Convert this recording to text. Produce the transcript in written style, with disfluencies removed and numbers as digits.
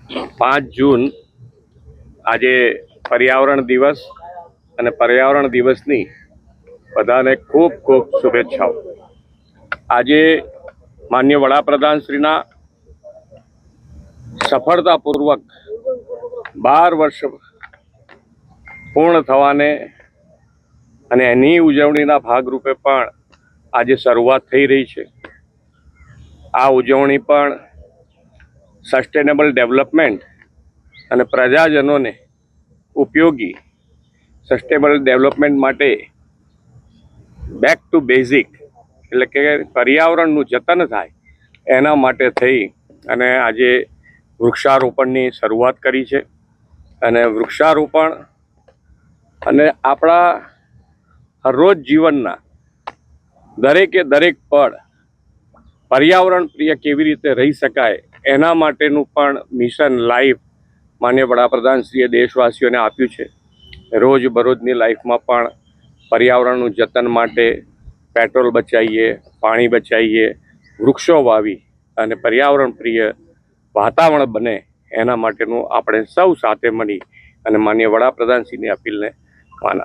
5 જૂન આજે પર્યાવરણ દિવસ અને પર્યાવરણ દિવસની બધાને ખૂબ ખૂબ શુભેચ્છાઓ। આજે માનનીય વડાપ્રધાનશ્રીના સફળતાપૂર્વક 12 વર્ષ પૂર્ણ થવાને અને એની ઉજવણીના ભાગરૂપે પણ આજે શરૂઆત થઈ રહી છે। આ ઉજવણી પણ સસ્ટેનેબલ ડેવલપમેન્ટ અને પ્રજાજનોને ઉપયોગી સસ્ટેનેબલ ડેવલપમેન્ટ માટે બેક ટુ બેઝિક એટલે કે પર્યાવરણનું જતન થાય એના માટે થઈ અને આજે વૃક્ષારોપણની શરૂઆત કરી છે। અને વૃક્ષારોપણ અને આપણા હરરોજ જીવનના દરેકે દરેક પળ પર્યાવરણ પ્રિય કેવી રીતે રહી શકાય એના માટેનું પણ મિશન લાઈફ માનનીય વડાપ્રધાનશ્રીએ દેશવાસીઓને આપ્યું છે। રોજબરોજની લાઈફમાં પણ પર્યાવરણનું જતન માટે પેટ્રોલ બચાવીએ, પાણી બચાવીએ, વૃક્ષો વાવી અને પર્યાવરણ પ્રિય વાતાવરણ બને એના માટેનું આપણે સૌ સાથે મળી અને માનનીય વડાપ્રધાનશ્રીની અપીલને માન